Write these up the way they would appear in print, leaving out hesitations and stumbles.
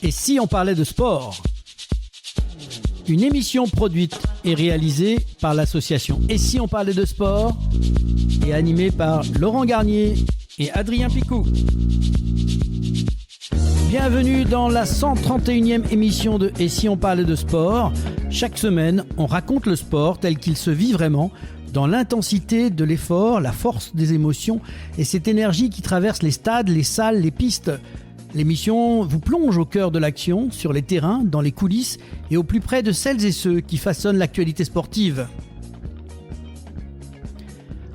Et si on parlait de sport ? Une émission produite et réalisée par l'association Et si on parlait de sport et animée par Laurent Garnier et Adrien Picou. Bienvenue dans la 131e émission de Et si on parlait de sport. Chaque semaine, on raconte le sport tel qu'il se vit vraiment, dans l'intensité de l'effort, la force des émotions et cette énergie qui traverse les stades, les salles, les pistes. L'émission vous plonge au cœur de l'action, sur les terrains, dans les coulisses et au plus près de celles et ceux qui façonnent l'actualité sportive.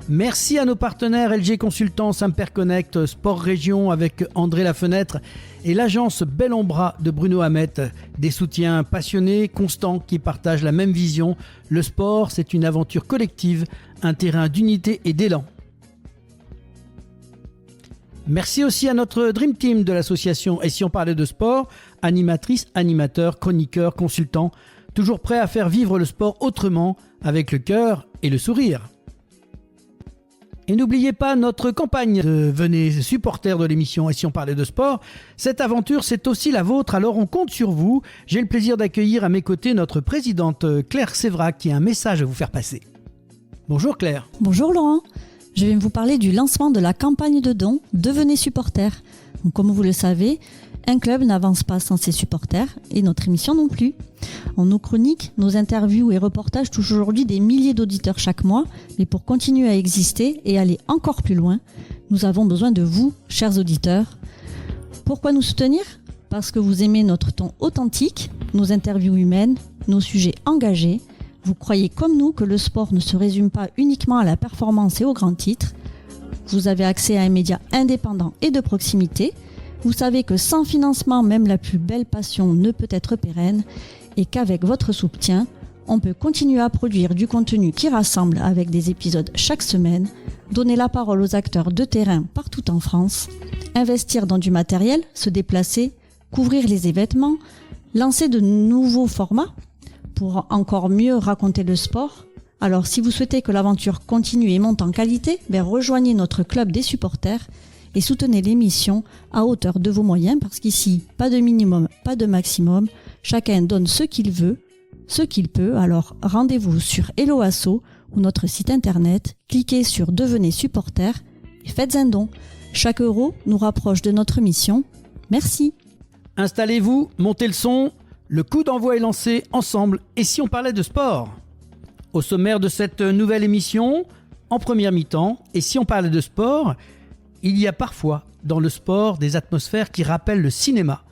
Merci à nos partenaires LG Consultants, Samper Connect, Sport Région avec André Lafenêtre et l'agence Bel en Bras de Bruno Hamet. Des soutiens passionnés, constants, qui partagent la même vision. Le sport, c'est une aventure collective, un terrain d'unité et d'élan. Merci aussi à notre Dream Team de l'association Et si on parlait de sport, animatrices, animateurs, chroniqueurs, consultants, toujours prêts à faire vivre le sport autrement, avec le cœur et le sourire. Et n'oubliez pas notre campagne de Venez supporters de l'émission Et si on parlait de sport. Cette aventure, c'est aussi la vôtre, alors on compte sur vous. J'ai le plaisir d'accueillir à mes côtés notre présidente Claire Sévrac qui a un message à vous faire passer. Bonjour Claire. Bonjour Laurent. Je vais vous parler du lancement de la campagne de dons Devenez supporters. Donc, comme vous le savez, un club n'avance pas sans ses supporters et notre émission non plus. En nos chroniques, nos interviews et reportages touchent aujourd'hui des milliers d'auditeurs chaque mois, mais pour continuer à exister et aller encore plus loin, nous avons besoin de vous, chers auditeurs. Pourquoi nous soutenir ? Parce que vous aimez notre ton authentique, nos interviews humaines, nos sujets engagés. Vous croyez comme nous que le sport ne se résume pas uniquement à la performance et aux grands titres. Vous avez accès à un média indépendant et de proximité. Vous savez que sans financement, même la plus belle passion ne peut être pérenne et qu'avec votre soutien, on peut continuer à produire du contenu qui rassemble avec des épisodes chaque semaine, donner la parole aux acteurs de terrain partout en France, investir dans du matériel, se déplacer, couvrir les événements, lancer de nouveaux formats pour encore mieux raconter le sport. Alors si vous souhaitez que l'aventure continue et monte en qualité, rejoignez notre club des supporters et soutenez l'émission à hauteur de vos moyens parce qu'ici, pas de minimum, pas de maximum, chacun donne ce qu'il veut, ce qu'il peut. Alors rendez-vous sur Hello Asso ou notre site internet, cliquez sur Devenez supporter et faites un don. Chaque euro nous rapproche de notre mission. Merci. Installez-vous, montez le son. Le coup d'envoi est lancé ensemble. Et si on parlait de sport ? Au sommaire de cette nouvelle émission, en première mi-temps, et si on parlait de sport, il y a parfois dans le sport des atmosphères qui rappellent le cinéma.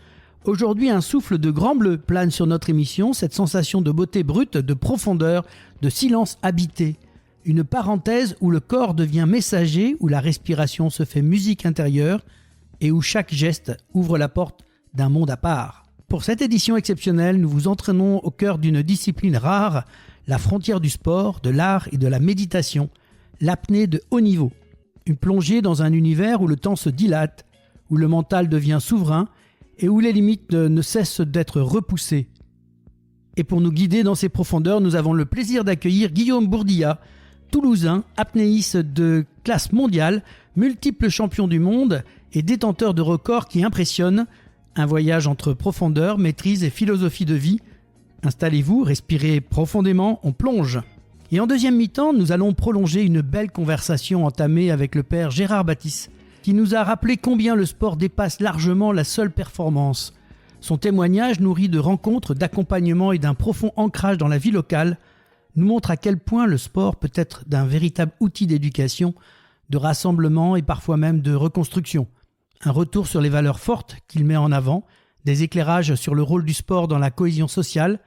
Aujourd'hui, un souffle de grand bleu plane sur notre émission, cette sensation de beauté brute, de profondeur, de silence habité. Une parenthèse où le corps devient messager, où la respiration se fait musique intérieure et où chaque geste ouvre la porte d'un monde à part. Pour cette édition exceptionnelle, nous vous entraînons au cœur d'une discipline rare, la frontière du sport, de l'art et de la méditation, l'apnée de haut niveau. Une plongée dans un univers où le temps se dilate, où le mental devient souverain et où les limites ne cessent d'être repoussées. Et pour nous guider dans ces profondeurs, nous avons le plaisir d'accueillir Guillaume Bourdillat, toulousain, apnéiste de classe mondiale, multiple champion du monde et détenteur de records qui impressionnent. Un voyage entre profondeur, maîtrise et philosophie de vie. Installez-vous, respirez profondément, on plonge. Et en deuxième mi-temps, nous allons prolonger une belle conversation entamée avec le père Gérard Baptiste, qui nous a rappelé combien le sport dépasse largement la seule performance. Son témoignage, nourri de rencontres, d'accompagnement et d'un profond ancrage dans la vie locale, nous montre à quel point le sport peut être d'un véritable outil d'éducation, de rassemblement et parfois même de reconstruction. Un retour sur les valeurs fortes qu'il met en avant, des éclairages sur le rôle du sport dans la cohésion sociale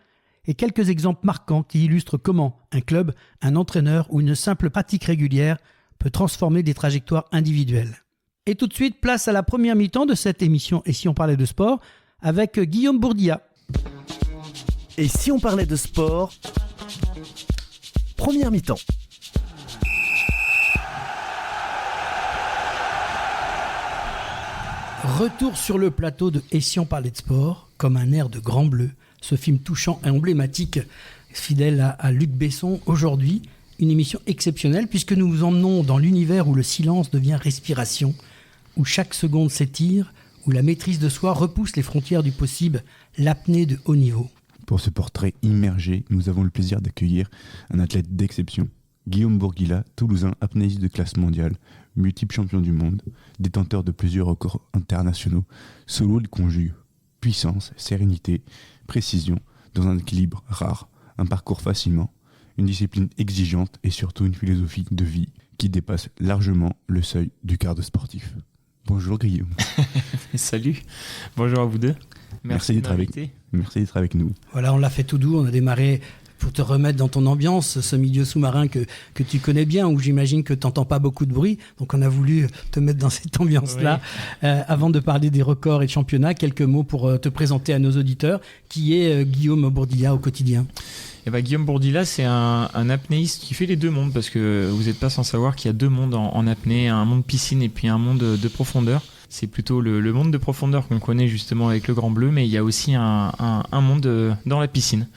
et quelques exemples marquants qui illustrent comment un club, un entraîneur ou une simple pratique régulière peut transformer des trajectoires individuelles. Et tout de suite, place à la première mi-temps de cette émission Et si on parlait de sport avec Guillaume Bourdillat. Et si on parlait de sport ? Première mi-temps. Retour sur le plateau de Et si on parlait de sport, comme un air de Grand Bleu, ce film touchant et emblématique, fidèle à Luc Besson. Aujourd'hui, une émission exceptionnelle puisque nous vous emmenons dans l'univers où le silence devient respiration, où chaque seconde s'étire, où la maîtrise de soi repousse les frontières du possible, l'apnée de haut niveau. Pour ce portrait immergé, nous avons le plaisir d'accueillir un athlète d'exception. Guillaume Bourguila, toulousain, apnéiste de classe mondiale, multiple champion du monde, détenteur de plusieurs records internationaux. Solo, il conjugue puissance, sérénité, précision, dans un équilibre rare, un parcours fascinant, une discipline exigeante et surtout une philosophie de vie qui dépasse largement le seuil du quart sportif. Bonjour Guillaume. Salut, bonjour à vous deux. Merci d'être avec nous. Voilà, on l'a fait tout doux, on a démarré pour te remettre dans ton ambiance, ce milieu sous-marin que tu connais bien, où j'imagine que tu n'entends pas beaucoup de bruit. Donc on a voulu te mettre dans cette ambiance-là. Oui. Avant de parler des records et de championnats, quelques mots pour te présenter à nos auditeurs. Qui est Guillaume Bourguila au quotidien ? Guillaume Bourguila, c'est un apnéiste qui fait les deux mondes, parce que vous n'êtes pas sans savoir qu'il y a deux mondes en apnée, un monde piscine et puis un monde de profondeur. C'est plutôt le monde de profondeur qu'on connaît justement avec le Grand Bleu, mais il y a aussi un monde dans la piscine.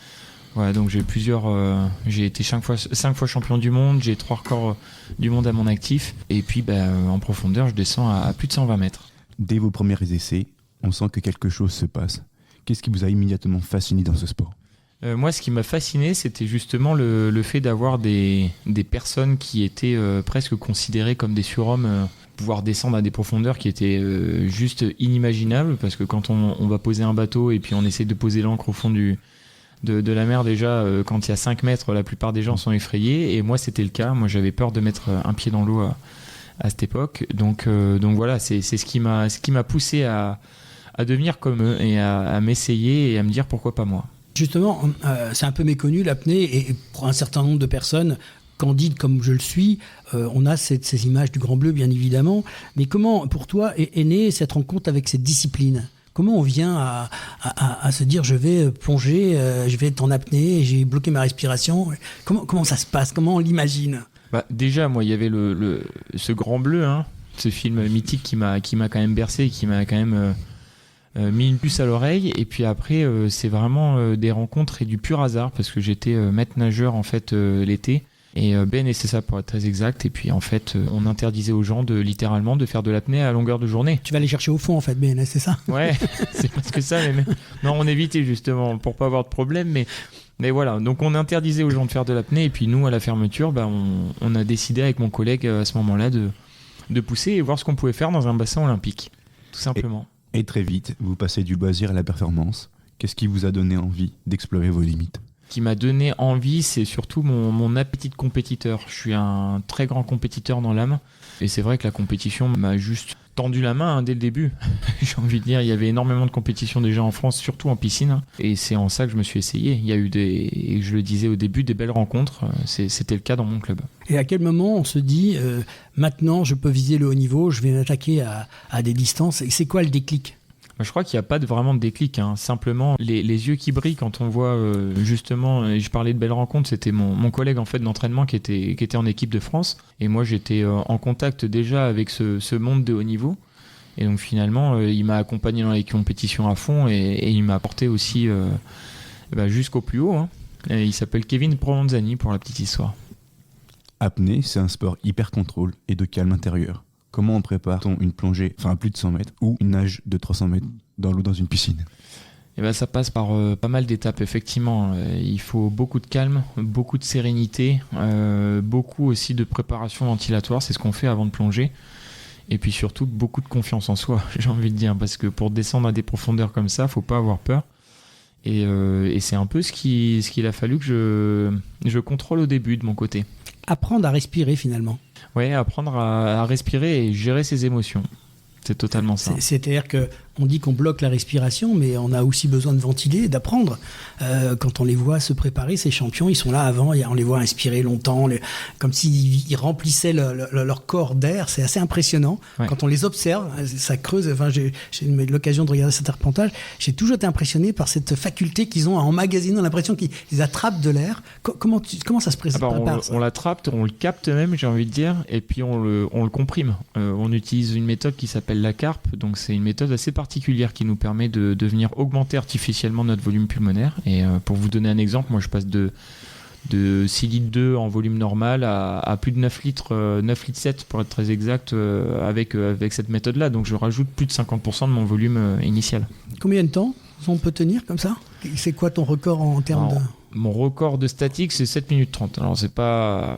Voilà, donc j'ai été 5 fois champion du monde, j'ai 3 records du monde à mon actif, et puis en profondeur, je descends à plus de 120 mètres. Dès vos premiers essais, on sent que quelque chose se passe. Qu'est-ce qui vous a immédiatement fasciné dans ce sport ? Moi, ce qui m'a fasciné, c'était justement le fait d'avoir des personnes qui étaient presque considérées comme des surhommes, pouvoir descendre à des profondeurs qui étaient juste inimaginables, parce que quand on va poser un bateau et puis on essaie de poser l'ancre au fond de la mer, déjà quand il y a 5 mètres, la plupart des gens sont effrayés, et moi c'était le cas. Moi j'avais peur de mettre un pied dans l'eau à cette époque, donc voilà, c'est ce qui m'a poussé à devenir comme eux et à m'essayer et à me dire pourquoi pas moi. Justement, c'est un peu méconnu l'apnée, et pour un certain nombre de personnes candides comme je le suis, on a ces images du Grand Bleu bien évidemment, mais comment pour toi est née cette rencontre avec cette discipline ? Comment on vient à se dire je vais plonger, je vais être en apnée, j'ai bloqué ma respiration ? Comment ça se passe ? Comment on l'imagine ? Déjà, moi, il y avait ce Grand Bleu, ce film mythique qui m'a quand même bercé, qui m'a quand même mis une puce à l'oreille. Et puis après, c'est vraiment des rencontres et du pur hasard, parce que j'étais maître nageur en fait l'été. Et c'est ça pour être très exact, et puis en fait on interdisait aux gens littéralement de faire de l'apnée à longueur de journée. Tu vas aller chercher au fond en fait, BNS, c'est ça ? Ouais, c'est presque ça, mais non, on évitait justement pour pas avoir de problème, mais voilà, donc on interdisait aux gens de faire de l'apnée, et puis nous à la fermeture, on a décidé avec mon collègue à ce moment-là de pousser et voir ce qu'on pouvait faire dans un bassin olympique, tout simplement. Et très vite, vous passez du loisir à la performance. Qu'est-ce qui vous a donné envie d'explorer vos limites ? Qui m'a donné envie, c'est surtout mon appétit de compétiteur. Je suis un très grand compétiteur dans l'âme, et c'est vrai que la compétition m'a juste tendu la main dès le début. J'ai envie de dire, il y avait énormément de compétitions déjà en France, surtout en piscine, et c'est en ça que je me suis essayé. Il y a eu je le disais au début, des belles rencontres. C'était le cas dans mon club. Et à quel moment on se dit maintenant je peux viser le haut niveau, je vais m'attaquer à des distances, et c'est quoi le déclic ? Je crois qu'il n'y a pas vraiment de déclic, simplement les yeux qui brillent quand on voit justement, et je parlais de belles rencontres, c'était mon collègue en fait d'entraînement qui était en équipe de France, et moi j'étais en contact déjà avec ce monde de haut niveau, et donc finalement il m'a accompagné dans les compétitions à fond, et il m'a apporté aussi jusqu'au plus haut. Et il s'appelle Kevin Provenzani pour la petite histoire. Apnée, c'est un sport hyper contrôle et de calme intérieur. Comment on prépare-t-on une plongée à plus de 100 mètres ou une nage de 300 mètres dans l'eau dans une piscine ? Ça passe par pas mal d'étapes, effectivement. Il faut beaucoup de calme, beaucoup de sérénité, beaucoup aussi de préparation ventilatoire, c'est ce qu'on fait avant de plonger. Et puis surtout, beaucoup de confiance en soi, j'ai envie de dire, parce que pour descendre à des profondeurs comme ça, faut pas avoir peur. Et c'est un peu ce qu'il a fallu que je contrôle au début de mon côté. Apprendre à respirer finalement. Ouais, apprendre à respirer et gérer ses émotions. C'est totalement ça. C'est-à-dire qu'on dit qu'on bloque la respiration, mais on a aussi besoin de ventiler, d'apprendre. Quand on les voit se préparer, ces champions, ils sont là avant, on les voit inspirer longtemps, comme s'ils remplissaient leur corps d'air. C'est assez impressionnant. Ouais. Quand on les observe, ça creuse. Enfin, j'ai eu l'occasion de regarder cet reportage. J'ai toujours été impressionné par cette faculté qu'ils ont à emmagasiner. On a l'impression qu'ils attrapent de l'air. Comment ça se prépare ça ? On l'attrape, on le capte même, j'ai envie de dire, et puis on le comprime. On utilise une méthode qui s'appelle la carpe. Donc c'est une méthode assez particulière qui nous permet de venir augmenter artificiellement notre volume pulmonaire. Et pour vous donner un exemple, moi je passe de de 6 litres 2 en volume normal à plus de 9 litres 7 pour être très exact avec cette méthode-là. Donc je rajoute plus de 50% de mon volume initial. Combien de temps on peut tenir comme ça? C'est quoi ton record en termes de... Mon record de statique, c'est 7 minutes 30. Alors, c'est pas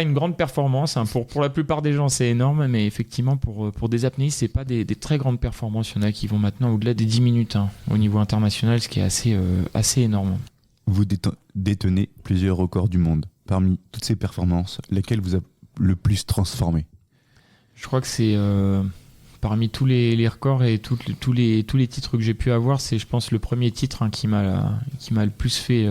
une grande performance. Hein. Pour la plupart des gens, c'est énorme. Mais effectivement, pour des apnéistes, c'est pas des très grandes performances. Il y en a qui vont maintenant au-delà des 10 minutes au niveau international, ce qui est assez énorme. Vous détenez plusieurs records du monde. Parmi toutes ces performances, laquelle vous a le plus transformé? Je crois que c'est... parmi tous les records et tous les titres que j'ai pu avoir, c'est, je pense, le premier titre qui m'a le plus fait...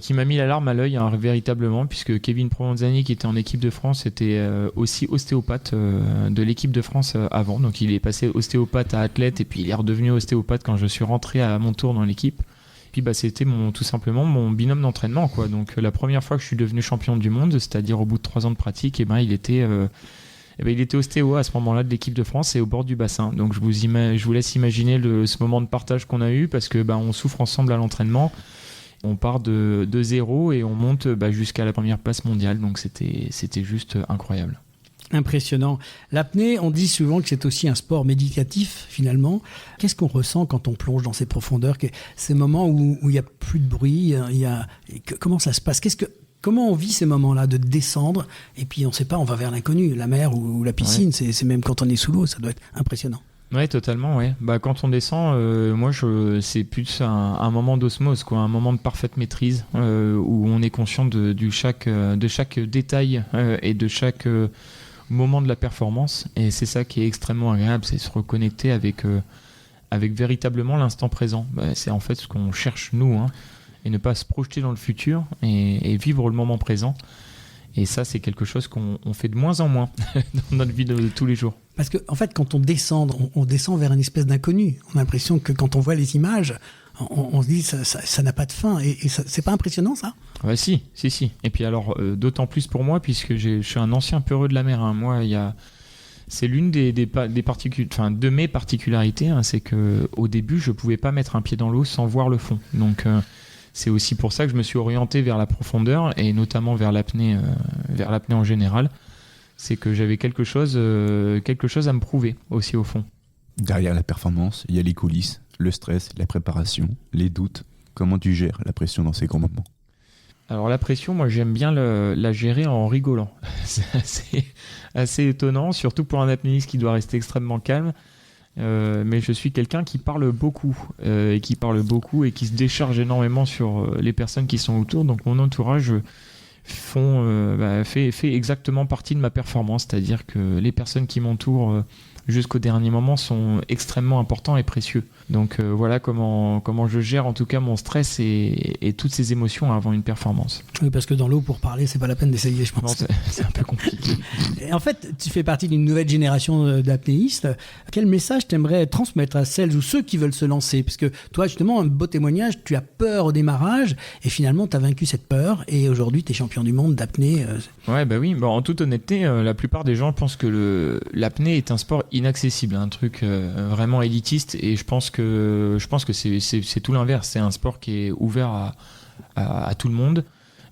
qui m'a mis la larme à l'œil, véritablement, puisque Kevin Provenzani, qui était en équipe de France, était aussi ostéopathe de l'équipe de France avant. Donc il est passé ostéopathe à athlète, et puis il est redevenu ostéopathe quand je suis rentré à mon tour dans l'équipe. Puis c'était tout simplement mon binôme d'entraînement, quoi. Donc la première fois que je suis devenu champion du monde, c'est-à-dire au bout de 3 ans de pratique, il était ostéo à ce moment-là de l'équipe de France et au bord du bassin. Donc je vous laisse imaginer ce moment de partage qu'on a eu, parce que on souffre ensemble à l'entraînement. On part de zéro et on monte jusqu'à la première place mondiale. Donc c'était juste incroyable. Impressionnant. L'apnée, on dit souvent que c'est aussi un sport méditatif, finalement. Qu'est-ce qu'on ressent quand on plonge dans ces profondeurs, ces moments où il n'y a plus de bruit, comment ça se passe? Comment on vit ces moments-là de descendre, et puis on ne sait pas, on va vers l'inconnu, la mer ou la piscine, ouais. C'est même quand on est sous l'eau, ça doit être impressionnant. Oui, totalement, ouais. Quand on descend, c'est plus un moment d'osmose, quoi, un moment de parfaite maîtrise, où on est conscient de chaque détail et de chaque moment de la performance, et c'est ça qui est extrêmement agréable, c'est se reconnecter avec véritablement l'instant présent. C'est en fait ce qu'on cherche nous, et ne pas se projeter dans le futur et vivre le moment présent. Et ça, c'est quelque chose qu'on fait de moins en moins dans notre vie de tous les jours. Parce que, en fait, quand on descend vers une espèce d'inconnu. On a l'impression que quand on voit les images, on se dit ça n'a pas de fin. Et ça, c'est pas impressionnant, ça? Ouais, si. Et puis alors, d'autant plus pour moi, puisque je suis un ancien peureux de la mer. Moi, c'est l'une de mes particularités, c'est qu'au début, je pouvais pas mettre un pied dans l'eau sans voir le fond. Donc... c'est aussi pour ça que je me suis orienté vers la profondeur, et notamment vers l'apnée en général. C'est que j'avais quelque chose à me prouver aussi au fond. Derrière la performance, il y a les coulisses, le stress, la préparation, les doutes. Comment tu gères la pression dans ces grands moments? Alors la pression, moi j'aime bien la gérer en rigolant. C'est assez étonnant, surtout pour un apnéiste qui doit rester extrêmement calme. Mais je suis quelqu'un qui parle beaucoup et qui se décharge énormément sur les personnes qui sont autour. Donc mon entourage fait exactement partie de ma performance, c'est-à-dire que les personnes qui m'entourent jusqu'au dernier moment sont extrêmement importants et précieux. Donc voilà comment je gère en tout cas mon stress et toutes ces émotions avant une performance. Oui, parce que dans l'eau, pour parler, c'est pas la peine d'essayer, je pense. Non, c'est un peu compliqué. Et en fait, tu fais partie d'une nouvelle génération d'apnéistes. Quel message t'aimerais transmettre à celles ou ceux qui veulent se lancer? Parce que toi, justement, un beau témoignage, tu as peur au démarrage et finalement, tu as vaincu cette peur et aujourd'hui, tu es champion du monde d'apnée. Ouais, oui. En toute honnêteté, la plupart des gens pensent que l'apnée est un sport inaccessible, un truc vraiment élitiste, et je pense que c'est tout l'inverse. C'est un sport qui est ouvert à tout le monde,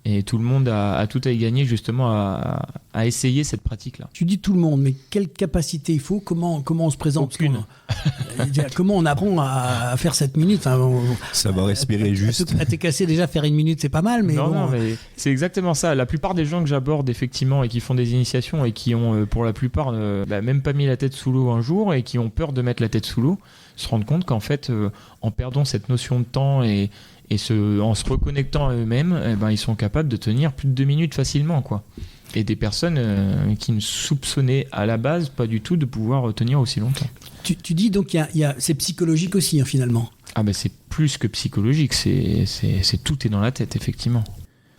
et tout le monde a tout à y gagner justement à essayer cette pratique-là. Tu dis tout le monde, mais quelle capacité il faut? Comment on se présente? Aucune. Comment on apprend à faire 7 minutes? Ça va respirer juste. À t'es cassé déjà, faire 1 minute, c'est pas mal. Mais non, mais c'est exactement ça. La plupart des gens que j'aborde effectivement et qui font des initiations et qui ont pour la plupart même pas mis la tête sous l'eau un jour et qui ont peur de mettre la tête sous l'eau, se rendent compte qu'en fait, en perdant cette notion de temps et en se reconnectant à eux-mêmes, ils sont capables de tenir plus de 2 minutes facilement, quoi. Et des personnes qui ne soupçonnaient à la base pas du tout de pouvoir tenir aussi longtemps. Tu dis donc c'est psychologique aussi, finalement. C'est plus que psychologique, c'est tout est dans la tête, effectivement.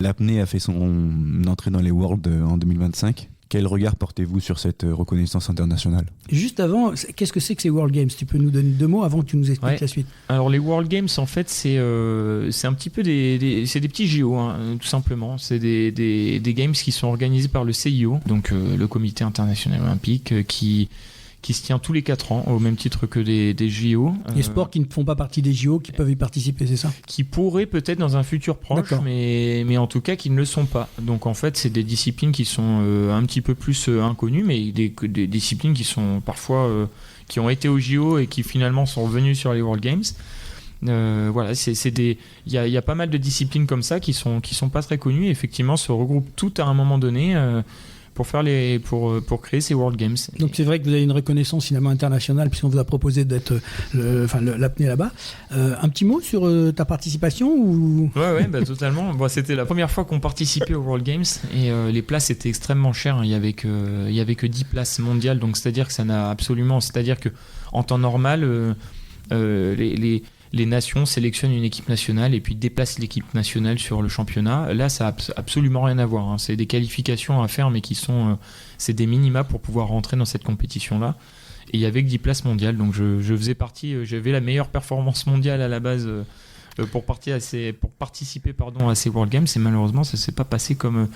L'apnée a fait son entrée dans les Worlds en 2025. Quel regard portez-vous sur cette reconnaissance internationale? Juste avant, qu'est-ce que c'est que ces World Games? Tu peux nous donner 2 mots avant que tu nous expliques la suite. Alors les World Games, en fait, c'est un petit peu c'est des petits JO, tout simplement. C'est des games qui sont organisés par le CIO, donc le Comité international olympique, qui qui se tient tous les 4 ans, au même titre que des JO. Les sports qui ne font pas partie des JO, qui peuvent y participer, c'est ça? Qui pourraient peut-être dans un futur proche, mais en tout cas qui ne le sont pas. Donc en fait, c'est des disciplines qui sont un petit peu plus inconnues, mais des disciplines qui sont parfois qui ont été aux JO et qui finalement sont revenues sur les World Games. Voilà, il y a pas mal de disciplines comme ça qui sont pas très connues et effectivement se regroupent toutes à un moment donné pour créer ces World Games. Donc c'est vrai que vous avez une reconnaissance finalement internationale puisqu'on vous a proposé d'être l'apnée là-bas. Un petit mot sur ta participation ou... Ouais, totalement. Bon, c'était la première fois qu'on participait aux World Games et les places étaient extrêmement chères. Il y avait que 10 places mondiales, donc c'est-à-dire que en temps normal, les nations sélectionnent une équipe nationale et puis déplacent l'équipe nationale sur le championnat. Là, ça n'a absolument rien à voir. C'est des qualifications à faire, mais c'est des minima pour pouvoir rentrer dans cette compétition-là. Et il y avait que 10 places mondiales, donc je faisais partie. J'avais la meilleure performance mondiale à la base pour participer à ces World Games, et malheureusement, ça ne s'est pas passé comme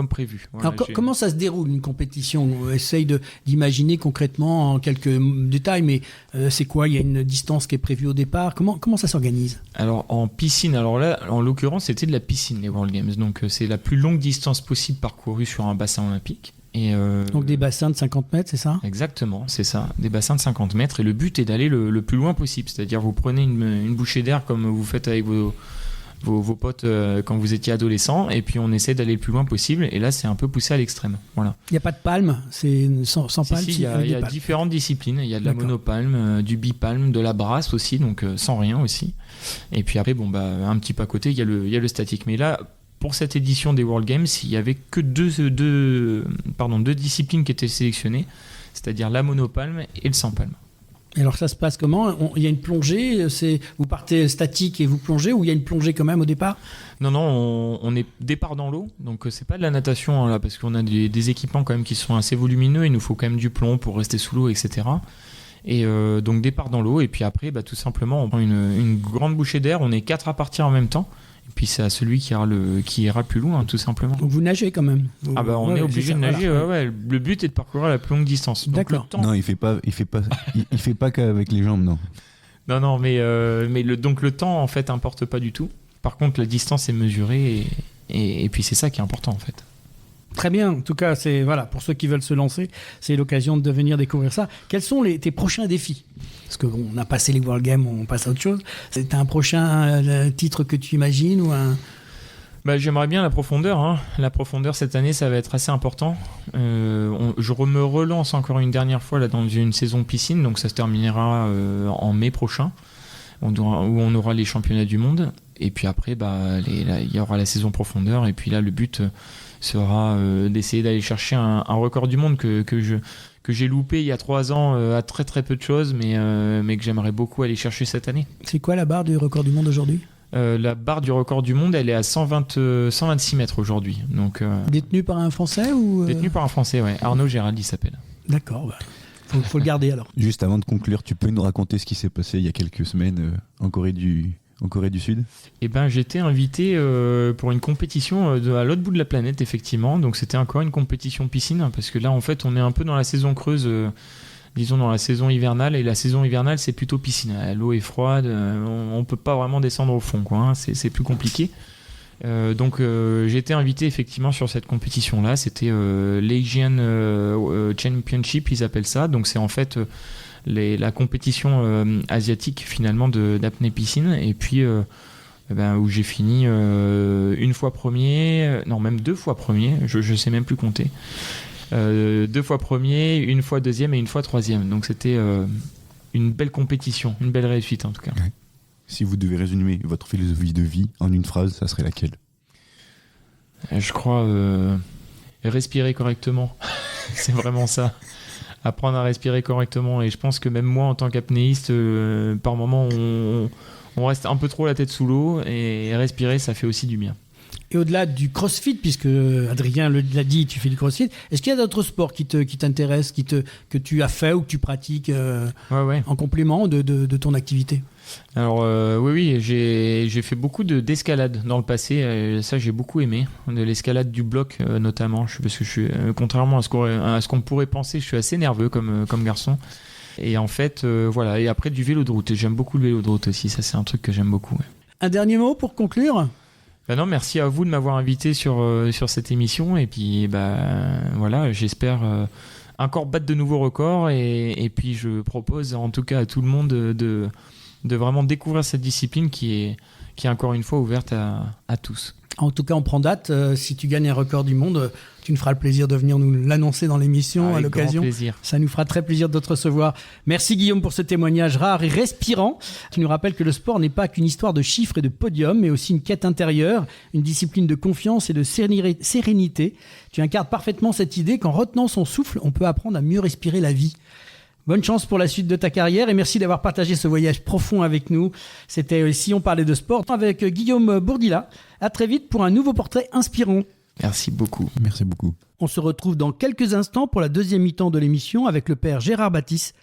prévu. Voilà, alors, comment ça se déroule une compétition? On essaye d'imaginer concrètement en quelques détails, mais c'est quoi? Il y a une distance qui est prévue au départ. Comment ça s'organise? Alors en piscine, là, en l'occurrence, c'était de la piscine les World Games, donc c'est la plus longue distance possible parcourue sur un bassin olympique. Donc des bassins de 50 mètres, c'est ça? Exactement, c'est ça, des bassins de 50 mètres, et le but est d'aller le plus loin possible, c'est-à-dire vous prenez une bouchée d'air comme vous faites avec vos potes quand vous étiez adolescent, et puis on essaie d'aller le plus loin possible, et là c'est un peu poussé à l'extrême. Voilà. Il n'y a pas de palme, c'est sans palme? Il y a différentes disciplines, il y a de la monopalme, du bipalme, de la brasse aussi, donc sans rien aussi, et puis après un petit peu à côté il y a le statique, mais là pour cette édition des World Games, il n'y avait que deux disciplines qui étaient sélectionnées, c'est-à-dire la monopalme et le sans palme. Et alors ça se passe comment? Il y a une plongée, vous partez statique et vous plongez, ou il y a une plongée quand même au départ? Non, on est départ dans l'eau, donc c'est pas de la natation là, parce qu'on a des équipements quand même qui sont assez volumineux, il nous faut quand même du plomb pour rester sous l'eau, etc. Et donc départ dans l'eau, et puis après tout simplement on prend une grande bouchée d'air, on est 4 à partir en même temps. Et puis c'est à celui qui ira le plus loin, tout simplement. Donc vous nagez quand même? On est obligé de nager. Voilà. Ouais. Le but est de parcourir la plus longue distance. Donc, d'accord. Non, il fait pas qu'avec les jambes, non. Non, mais donc le temps en fait importe pas du tout. Par contre, la distance est mesurée et puis c'est ça qui est important en fait. Très bien, en tout cas, pour ceux qui veulent se lancer, c'est l'occasion de venir découvrir ça. Quels sont tes prochains défis? Parce qu'on a passé les World Games, on passe à autre chose. C'est un prochain titre que tu imagines ou un... J'aimerais bien la profondeur. La profondeur cette année, ça va être assez important. Je me relance encore une dernière fois là, dans une saison piscine, donc ça se terminera en mai prochain, où on aura les championnats du monde. Et puis après, il y aura la saison profondeur. Et puis là, le but sera d'essayer d'aller chercher un record du monde que j'ai loupé il y a 3 ans à très très peu de choses, mais que j'aimerais beaucoup aller chercher cette année. C'est quoi la barre du record du monde aujourd'hui? La barre du record du monde, elle est à 126 mètres aujourd'hui. Donc, détenue par un Français ou Détenue par un Français, ouais. Arnaud Gérald, il s'appelle. D'accord, faut le garder alors. Juste avant de conclure, tu peux nous raconter ce qui s'est passé il y a quelques semaines en Corée du Sud? J'étais invité pour une compétition à l'autre bout de la planète, effectivement. Donc c'était encore une compétition piscine, parce que là, en fait, on est un peu dans la saison creuse, disons dans la saison hivernale. Et la saison hivernale, c'est plutôt piscine. L'eau est froide, on peut pas vraiment descendre au fond, quoi. C'est plus compliqué. Donc j'ai été invité effectivement sur cette compétition-là. C'était l'Asian Championship, ils appellent ça. Donc c'est en fait... la compétition asiatique finalement d'apnée piscine, et puis où j'ai fini une fois premier, non même 2 fois premier, je sais même plus compter, 2 fois premier, une fois deuxième et une fois troisième, donc c'était une belle compétition, une belle réussite en tout cas. Ouais. Si vous devez résumer votre philosophie de vie en une phrase, ça serait laquelle? Je crois respirer correctement. C'est vraiment ça. Apprendre à respirer correctement, et je pense que même moi en tant qu'apnéiste, par moment on reste un peu trop la tête sous l'eau, et respirer ça fait aussi du bien. Et au-delà du crossfit, puisque Adrien l'a dit, tu fais du crossfit, est-ce qu'il y a d'autres sports qui t'intéressent, que tu as fait ou que tu pratiques en complément de ton activité ? Alors oui, j'ai fait beaucoup d'escalade dans le passé. Ça, j'ai beaucoup aimé. De l'escalade du bloc notamment. Parce que je suis, contrairement à ce qu'on pourrait penser, je suis assez nerveux comme garçon. Et en fait, voilà. Et après, du vélo de route. Et j'aime beaucoup le vélo de route aussi. Ça, c'est un truc que j'aime beaucoup. Ouais. Un dernier mot pour conclure ? Non, merci à vous de m'avoir invité sur cette émission. Et puis, voilà, j'espère encore battre de nouveaux records. Et puis, je propose en tout cas à tout le monde de vraiment découvrir cette discipline qui est encore une fois ouverte à tous. En tout cas, on prend date. Si tu gagnes un record du monde, tu nous feras le plaisir de venir nous l'annoncer dans l'émission à l'occasion. Grand plaisir. Ça nous fera très plaisir de te recevoir. Merci Guillaume pour ce témoignage rare et respirant qui nous rappelle que le sport n'est pas qu'une histoire de chiffres et de podiums, mais aussi une quête intérieure, une discipline de confiance et de sérénité. Tu incarnes parfaitement cette idée qu'en retenant son souffle, on peut apprendre à mieux respirer la vie. Bonne chance pour la suite de ta carrière et merci d'avoir partagé ce voyage profond avec nous. C'était Si on parlait de sport avec Guillaume Bourdila. À très vite pour un nouveau portrait inspirant. Merci beaucoup. Merci beaucoup. On se retrouve dans quelques instants pour la deuxième mi-temps de l'émission avec le père Gérard Baptiste.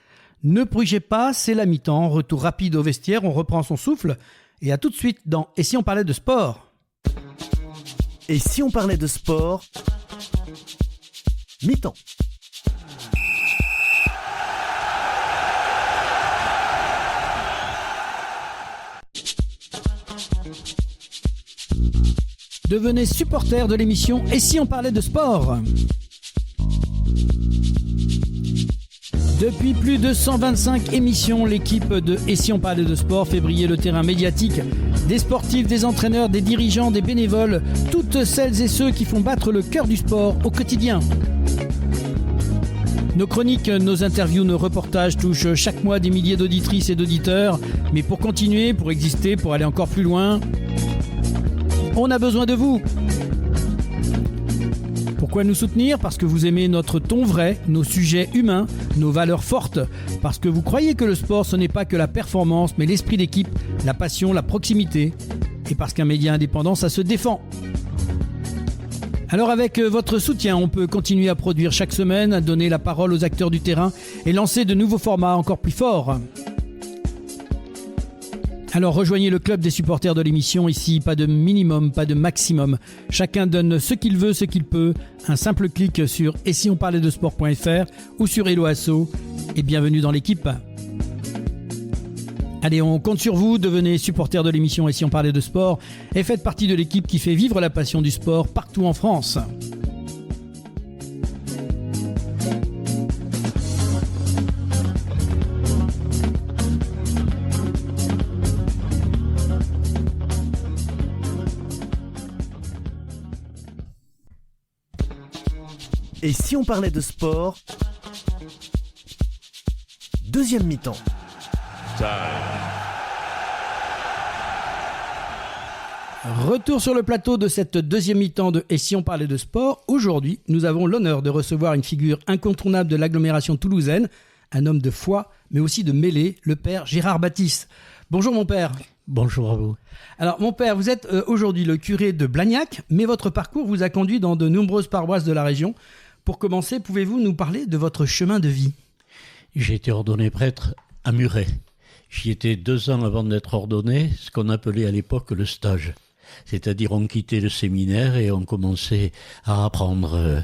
Ne bougez pas, c'est la mi-temps. Retour rapide au vestiaire, on reprend son souffle. Et à tout de suite dans Et si on parlait de sport ? Et si on parlait de sport ? Mi-temps. Devenez supporter de l'émission Et si on parlait de sport ? Depuis plus de 125 émissions, l'équipe de Et si on parlait de sport fait briller le terrain médiatique des sportifs, des entraîneurs, des dirigeants, des bénévoles, toutes celles et ceux qui font battre le cœur du sport au quotidien. Nos chroniques, nos interviews, nos reportages touchent chaque mois des milliers d'auditrices et d'auditeurs. Mais pour continuer, pour exister, pour aller encore plus loin, on a besoin de vous. Pourquoi nous soutenir ? Parce que vous aimez notre ton vrai, nos sujets humains, nos valeurs fortes. Parce que vous croyez que le sport, ce n'est pas que la performance, mais l'esprit d'équipe, la passion, la proximité. Et parce qu'un média indépendant, ça se défend. Alors avec votre soutien, on peut continuer à produire chaque semaine, à donner la parole aux acteurs du terrain et lancer de nouveaux formats encore plus forts. Alors rejoignez le club des supporters de l'émission. Ici, pas de minimum, pas de maximum. Chacun donne ce qu'il veut, ce qu'il peut. Un simple clic sur etsionparlaitdesport.fr ou sur Hello Asso. Et bienvenue dans l'équipe. Allez, on compte sur vous. Devenez supporter de l'émission Et si on parlait de sport et faites partie de l'équipe qui fait vivre la passion du sport partout en France. Et si on parlait de sport ? Deuxième mi-temps. Retour sur le plateau de cette deuxième mi-temps de Et si on parlait de sport. Aujourd'hui, nous avons l'honneur de recevoir une figure incontournable de l'agglomération toulousaine, un homme de foi, mais aussi de mêlée, le père Gérard Baptiste. Bonjour mon père. Bonjour à vous. Alors mon père, vous êtes aujourd'hui le curé de Blagnac, mais votre parcours vous a conduit dans de nombreuses paroisses de la région. Pour commencer, pouvez-vous nous parler de votre chemin de vie ? J'ai été ordonné prêtre à Muret. J'y étais 2 ans avant d'être ordonné, ce qu'on appelait à l'époque le stage. C'est-à-dire on quittait le séminaire et on commençait à apprendre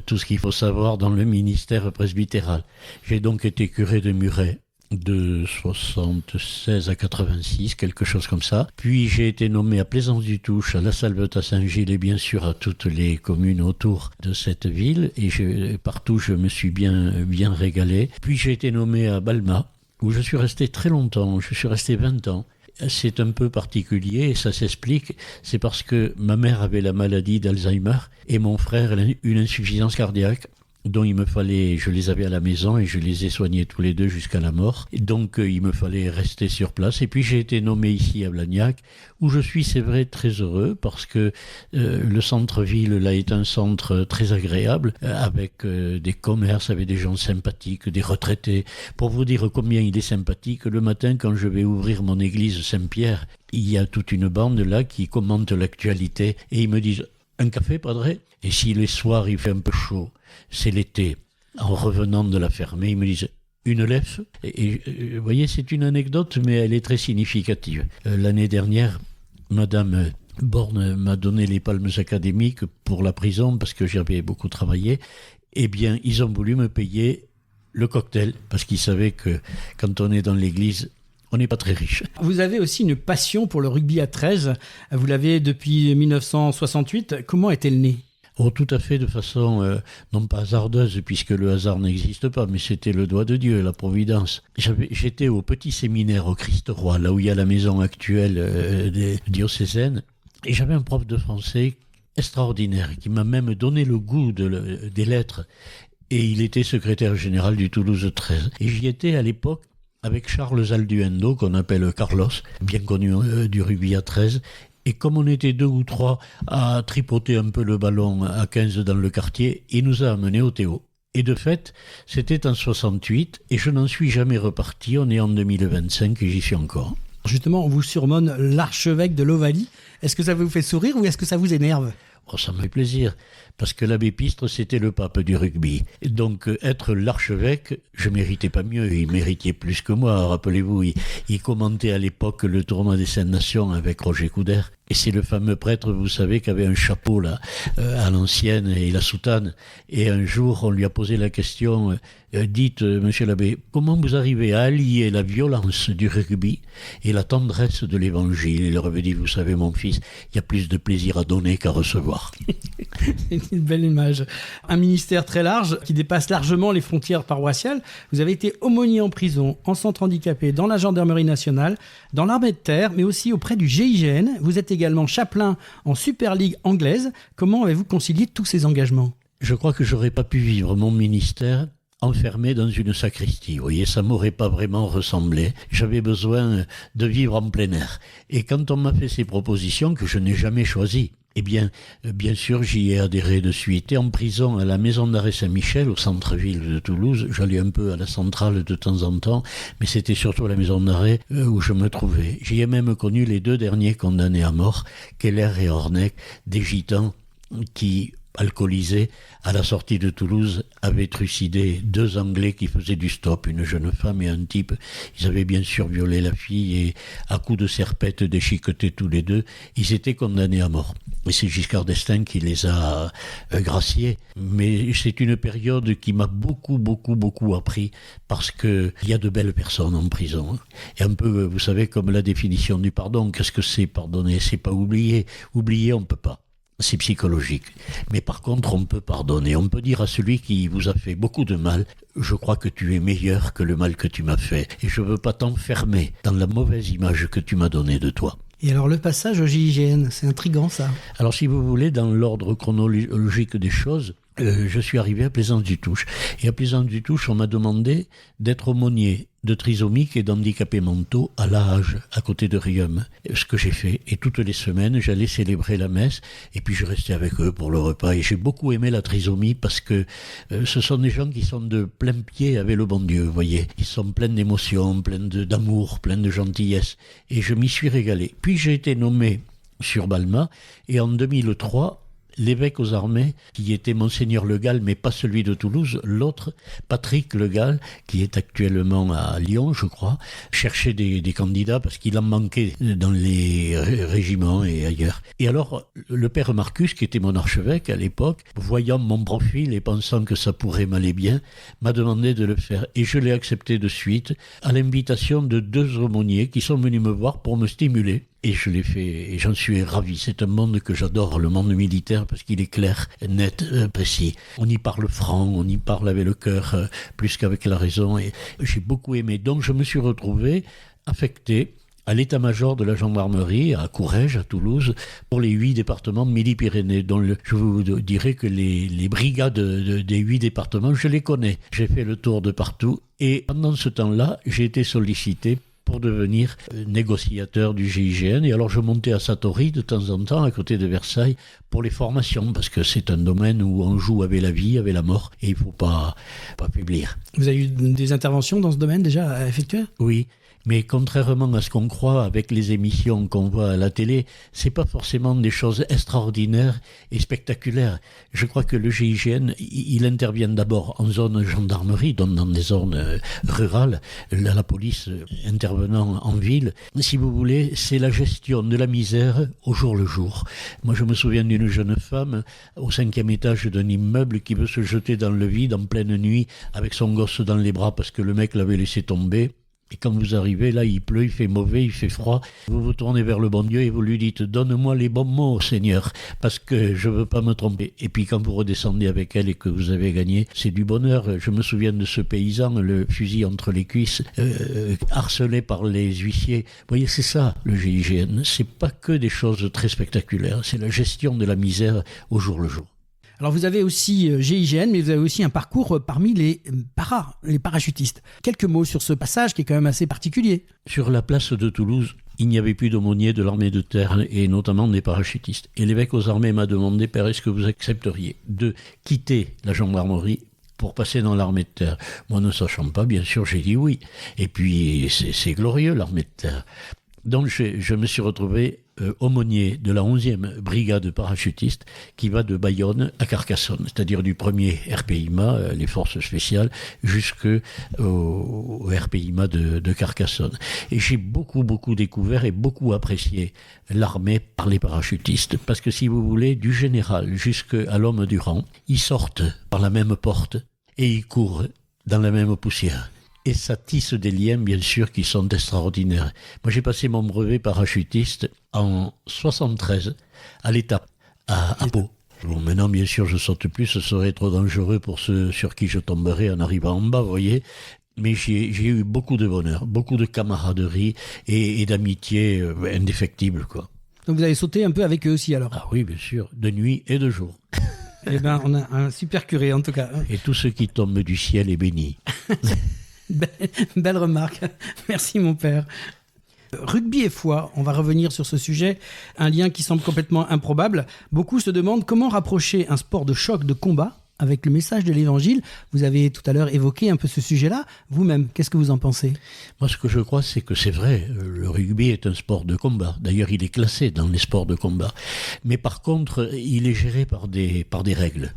tout ce qu'il faut savoir dans le ministère presbytéral. J'ai donc été curé de Muret de 76 à 86, quelque chose comme ça. Puis j'ai été nommé à Plaisance-du-Touche, à La Salvetat à Saint-Gilles et bien sûr à toutes les communes autour de cette ville. Et partout je me suis bien régalé. Puis j'ai été nommé à Balma, où je suis resté très longtemps, je suis resté 20 ans. C'est un peu particulier et ça s'explique, c'est parce que ma mère avait la maladie d'Alzheimer et mon frère une insuffisance cardiaque. dont je les avais à la maison et je les ai soignés tous les deux jusqu'à la mort. Et donc il me fallait rester sur place. Et puis j'ai été nommé ici à Blagnac, où je suis, c'est vrai, très heureux parce que le centre-ville là est un centre très agréable, avec des commerces, avec des gens sympathiques, des retraités. Pour vous dire combien il est sympathique, le matin quand je vais ouvrir mon église Saint-Pierre, il y a toute une bande là qui commente l'actualité et ils me disent « Un café, padre ?» Et si les soirs il fait un peu chaud, c'est l'été, en revenant de la fermée, ils me disent « Une lèvre ?» Et vous voyez, c'est une anecdote, mais elle est très significative. L'année dernière, Madame Borne m'a donné les palmes académiques pour la prison, parce que j'avais beaucoup travaillé. Eh bien, ils ont voulu me payer le cocktail, parce qu'ils savaient que quand on est dans l'église, on n'est pas très riche. Vous avez aussi une passion pour le rugby à 13. Vous l'avez depuis 1968. Comment est-elle née ? Oh, tout à fait, de façon non pas hasardeuse, puisque le hasard n'existe pas, mais c'était le doigt de Dieu, la providence. J'étais au petit séminaire au Christ-Roi, là où il y a la maison actuelle des diocésaines, et j'avais un prof de français extraordinaire, qui m'a même donné le goût des lettres, et il était secrétaire général du Toulouse 13. Et j'y étais à l'époque avec Charles Alduendo, qu'on appelle Carlos, bien connu du rugby à 13, et comme on était 2 ou 3 à tripoter un peu le ballon à 15 dans le quartier, il nous a amenés au Théo. Et de fait, c'était en 68, et je n'en suis jamais reparti. On est en 2025 et j'y suis encore. Justement, on vous surnomme l'archevêque de l'Ovalie. Est-ce que ça vous fait sourire ou est-ce que ça vous énerve ? Oh, ça me fait plaisir, parce que l'abbé Pistre, c'était le pape du rugby. Et donc, être l'archevêque, je méritais pas mieux, il méritait plus que moi. Rappelez-vous, il commentait à l'époque le tournoi des Saintes-Nations avec Roger Coudert. Et c'est le fameux prêtre, vous savez, qui avait un chapeau là, à l'ancienne et la soutane. Et un jour, on lui a posé la question, dites, monsieur l'abbé, comment vous arrivez à allier la violence du rugby et la tendresse de l'évangile ? Il leur avait dit, vous savez, mon fils, il y a plus de plaisir à donner qu'à recevoir. C'est une belle image. Un ministère très large qui dépasse largement les frontières paroissiales. Vous avez été aumônier en prison, en centre handicapé, dans la gendarmerie nationale, dans l'armée de terre, mais aussi auprès du GIGN. Vous êtes également chapelain en Super League anglaise. Comment avez-vous concilié tous ces engagements ? Je crois que j'aurais pas pu vivre mon ministère enfermé dans une sacristie. Vous voyez, ça m'aurait pas vraiment ressemblé. J'avais besoin de vivre en plein air. Et quand on m'a fait ces propositions que je n'ai jamais choisies, eh bien, bien sûr, j'y ai adhéré de suite. Et en prison, à la maison d'arrêt Saint-Michel, au centre-ville de Toulouse, j'allais un peu à la centrale de temps en temps, mais c'était surtout à la maison d'arrêt où je me trouvais. J'y ai même connu les 2 derniers condamnés à mort, Keller et Horneck, des gitans qui, alcoolisés, à la sortie de Toulouse, avaient trucidé 2 Anglais qui faisaient du stop, une jeune femme et un type. Ils avaient bien sûr violé la fille et, à coups de serpette déchiquetés tous les 2, ils étaient condamnés à mort. Et c'est Giscard d'Estaing qui les a graciés. Mais c'est une période qui m'a beaucoup appris, parce qu'il y a de belles personnes en prison. Et un peu, vous savez, comme la définition du pardon, qu'est-ce que c'est pardonner ? C'est pas oublier. Oublier, on peut pas. C'est psychologique. Mais par contre, on peut pardonner. On peut dire à celui qui vous a fait beaucoup de mal, je crois que tu es meilleur que le mal que tu m'as fait. Et je veux pas t'enfermer dans la mauvaise image que tu m'as donnée de toi. Et alors le passage au GIGN, c'est intriguant ça. Alors si vous voulez, dans l'ordre chronologique des choses, je suis arrivé à Plaisance-du-Touche. Et à Plaisance-du-Touche, on m'a demandé d'être aumônier de trisomiques et d'handicapés mentaux à La Hage, à côté de Riom. Ce que j'ai fait. Et toutes les semaines, j'allais célébrer la messe et puis je restais avec eux pour le repas. Et j'ai beaucoup aimé la trisomie parce que ce sont des gens qui sont de plein pied avec le bon Dieu, vous voyez. Ils sont pleins d'émotions, pleins d'amour, pleins de gentillesse. Et je m'y suis régalé. Puis j'ai été nommé sur Balma et en 2003, l'évêque aux armées, qui était Monseigneur Le Gall, mais pas celui de Toulouse, l'autre, Patrick Le Gall, qui est actuellement à Lyon, je crois, cherchait des candidats parce qu'il en manquait dans les régiments et ailleurs. Et alors, le père Marcus, qui était mon archevêque à l'époque, voyant mon profil et pensant que ça pourrait m'aller bien, m'a demandé de le faire. Et je l'ai accepté de suite, à l'invitation de 2 aumôniers qui sont venus me voir pour me stimuler. Et je l'ai fait, et j'en suis ravi. C'est un monde que j'adore, le monde militaire, parce qu'il est clair, net, précis. On y parle franc, on y parle avec le cœur, plus qu'avec la raison, et j'ai beaucoup aimé. Donc je me suis retrouvé affecté à l'état-major de la gendarmerie à Courrèges, à Toulouse, pour les 8 départements Midi-Pyrénées. Je vous dirais que les brigades des 8 départements, je les connais. J'ai fait le tour de partout et pendant ce temps-là, j'ai été sollicité pour devenir négociateur du GIGN. Et alors je montais à Satory de temps en temps, à côté de Versailles, pour les formations, parce que c'est un domaine où on joue avec la vie, avec la mort, et il ne faut pas faiblir. Vous avez eu des interventions dans ce domaine déjà à effectuer ? Oui. Mais contrairement à ce qu'on croit avec les émissions qu'on voit à la télé, c'est pas forcément des choses extraordinaires et spectaculaires. Je crois que le GIGN, il intervient d'abord en zone gendarmerie, donc dans des zones rurales, la police intervenant en ville. Si vous voulez, c'est la gestion de la misère au jour le jour. Moi, je me souviens d'une jeune femme au 5e étage d'un immeuble qui veut se jeter dans le vide en pleine nuit avec son gosse dans les bras parce que le mec l'avait laissé tomber. Et quand vous arrivez, là, il pleut, il fait mauvais, il fait froid. Vous vous tournez vers le bon Dieu et vous lui dites « Donne-moi les bons mots, Seigneur, parce que je ne veux pas me tromper. » Et puis quand vous redescendez avec elle et que vous avez gagné, c'est du bonheur. Je me souviens de ce paysan, le fusil entre les cuisses, harcelé par les huissiers. Vous voyez, c'est ça, le GIGN. C'est pas que des choses très spectaculaires. C'est la gestion de la misère au jour le jour. Alors vous avez aussi GIGN, mais vous avez aussi un parcours parmi les parachutistes. Quelques mots sur ce passage qui est quand même assez particulier. Sur la place de Toulouse, il n'y avait plus d'aumôniers de l'armée de terre et notamment des parachutistes. Et l'évêque aux armées m'a demandé, Père, est-ce que vous accepteriez de quitter la gendarmerie pour passer dans l'armée de terre? Moi, ne sachant pas, bien sûr, j'ai dit oui. Et puis, c'est glorieux, l'armée de terre. Donc, je me suis retrouvé aumônier de la 11e brigade parachutiste qui va de Bayonne à Carcassonne, c'est-à-dire du premier RPIMA, les forces spéciales, jusqu'au RPIMA de Carcassonne. Et j'ai beaucoup découvert et beaucoup apprécié l'armée par les parachutistes, parce que si vous voulez, du général jusqu'à l'homme du rang, ils sortent par la même porte et ils courent dans la même poussière. Et ça tisse des liens, bien sûr, qui sont extraordinaires. Moi, j'ai passé mon brevet parachutiste en 73 à l'étape, à Pau. Bon, maintenant, bien sûr, je saute plus, ce serait trop dangereux pour ceux sur qui je tomberais en arrivant en bas, vous voyez. Mais j'ai eu beaucoup de bonheur, beaucoup de camaraderie et d'amitié indéfectible, quoi. Donc vous avez sauté un peu avec eux aussi, alors ? Ah oui, bien sûr, de nuit et de jour. Eh bien, on a un super curé, en tout cas. Et tout ce qui tombe du ciel est béni. Belle remarque. Merci, mon père. Rugby et foi, on va revenir sur ce sujet, un lien qui semble complètement improbable. Beaucoup se demandent comment rapprocher un sport de choc, de combat, avec le message de l'Évangile. Vous avez tout à l'heure évoqué un peu ce sujet-là. Vous-même, qu'est-ce que vous en pensez ? Moi, ce que je crois, c'est que c'est vrai. Le rugby est un sport de combat. D'ailleurs, il est classé dans les sports de combat. Mais par contre, il est géré par des règles.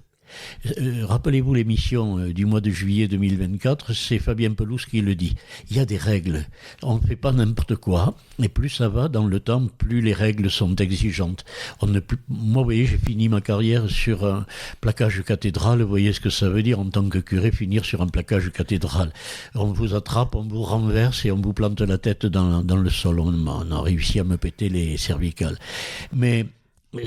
Rappelez-vous l'émission du mois de juillet 2024, c'est Fabien Pelouse qui le dit. Il y a des règles. On ne fait pas n'importe quoi. Et plus ça va dans le temps, plus les règles sont exigeantes. Moi, vous voyez, j'ai fini ma carrière sur un plaquage cathédral. Vous voyez ce que ça veut dire en tant que curé, finir sur un plaquage cathédral. On vous attrape, on vous renverse et on vous plante la tête dans le sol. On a réussi à me péter les cervicales. Mais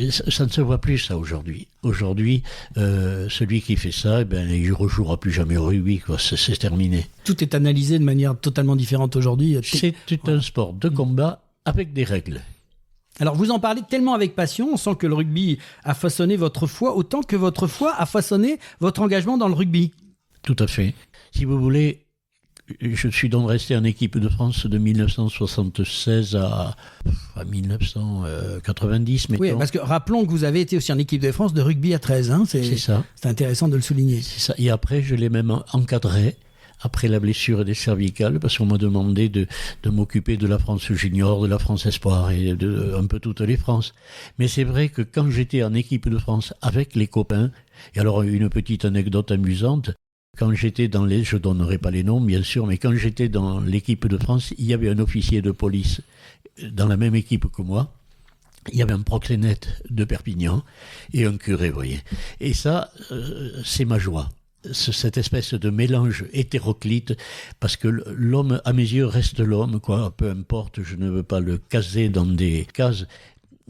ça ne se voit plus, ça, aujourd'hui. Aujourd'hui, celui qui fait ça, il ne rejouera plus jamais au rugby, quoi. C'est terminé. Tout est analysé de manière totalement différente aujourd'hui. C'est un sport de combat avec des règles. Alors, vous en parlez tellement avec passion, on sent que le rugby a façonné votre foi, autant que votre foi a façonné votre engagement dans le rugby. Tout à fait. Si vous voulez, je suis donc resté en équipe de France de 1976 à 1990. Mettons. Oui, parce que rappelons que vous avez été aussi en équipe de France de rugby à 13. Hein, c'est ça. C'est intéressant de le souligner. C'est ça. Et après, je l'ai même encadré, après la blessure des cervicales, parce qu'on m'a demandé de m'occuper de la France junior, de la France espoir et de un peu toutes les France. Mais c'est vrai que quand j'étais en équipe de France avec les copains, et alors une petite anecdote amusante, quand j'étais je donnerai pas les noms bien sûr, mais quand j'étais dans l'équipe de France, il y avait un officier de police dans la même équipe que moi. Il y avait un proxénète de Perpignan et un curé, vous voyez. Et ça, c'est ma joie. Cette espèce de mélange hétéroclite, parce que l'homme, à mes yeux, reste l'homme, quoi. Peu importe, je ne veux pas le caser dans des cases.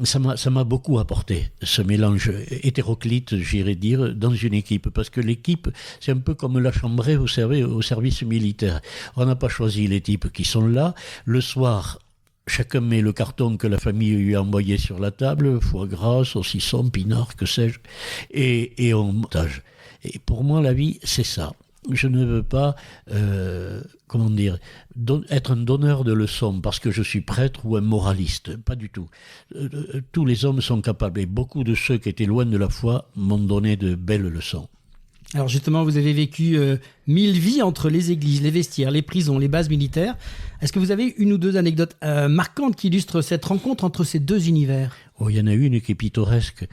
Ça m'a beaucoup apporté, ce mélange hétéroclite, j'irais dire, dans une équipe. Parce que l'équipe, c'est un peu comme la chambrée, vous savez, au service militaire. On n'a pas choisi les types qui sont là. Le soir, Chacun met le carton que la famille lui a envoyé sur la table, foie gras, saucisson, pinard, que sais-je, et on montage. Et pour moi, la vie, c'est ça. Je ne veux pas, être un donneur de leçons parce que je suis prêtre ou un moraliste. Pas du tout. Tous les hommes sont capables, et beaucoup de ceux qui étaient loin de la foi m'ont donné de belles leçons. Alors justement, vous avez vécu 1000 vies entre les églises, les vestiaires, les prisons, les bases militaires. Est-ce que vous avez une ou deux anecdotes marquantes qui illustrent cette rencontre entre ces deux univers ? Oh, il y en a une qui est pittoresque.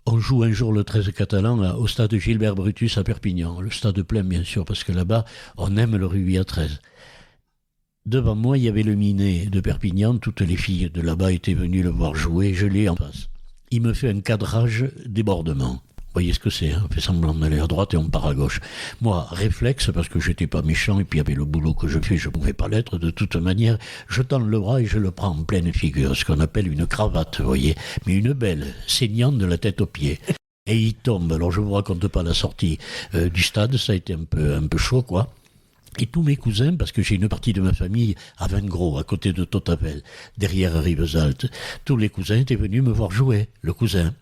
On joue un jour le 13 catalan au stade Gilbert Brutus à Perpignan. Le stade plein, bien sûr, parce que là-bas, on aime le rugby à 13. Devant moi, il y avait le Minet de Perpignan. Toutes les filles de là-bas étaient venues le voir jouer. Je l'ai en face. Il me fait un cadrage débordement. Vous voyez ce que c'est, hein? On fait semblant d'aller à droite et on part à gauche. Moi, réflexe, parce que j'étais pas méchant et puis il y avait le boulot que je fais, je pouvais pas l'être de toute manière. Je tends le bras et je le prends en pleine figure, ce qu'on appelle une cravate, vous voyez. Mais une belle, saignante de la tête aux pieds. Et il tombe. Alors je vous raconte pas la sortie du stade, ça a été un peu chaud, quoi. Et tous mes cousins, parce que j'ai une partie de ma famille à Vingros, à côté de Totavel, derrière Rivesaltes, tous les cousins étaient venus me voir jouer, le cousin.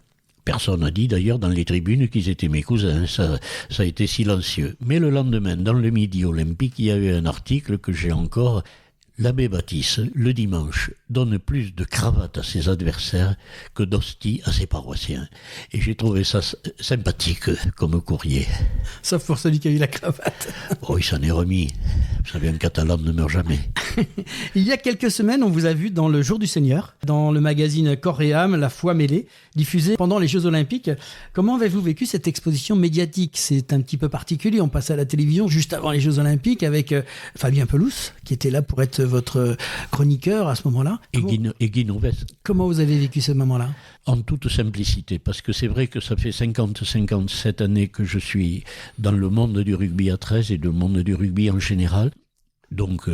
Personne n'a dit d'ailleurs dans les tribunes qu'ils étaient mes cousins, ça a été silencieux. Mais le lendemain, dans le Midi Olympique, il y avait un article que j'ai encore. L'abbé Baptiste, le dimanche, donne plus de cravates à ses adversaires que d'hosties à ses paroissiens. Et j'ai trouvé ça sympathique comme courrier. Sauf pour celui qui a eu la cravate. Oh, il s'en est remis. Vous savez, un Catalan ne meurt jamais. Il y a quelques semaines, on vous a vu dans le Jour du Seigneur, dans le magazine Corps et âme, La foi mêlée, diffusé pendant les Jeux Olympiques. Comment avez-vous vécu cette exposition médiatique ? C'est un petit peu particulier. On passe à la télévision juste avant les Jeux Olympiques avec Fabien Pelouse, qui était là pour être votre chroniqueur à ce moment-là. Et Guy Novès. Comment vous avez vécu ce moment-là ? En toute simplicité, parce que c'est vrai que ça fait 57 années que je suis dans le monde du rugby à 13 et le monde du rugby en général. Donc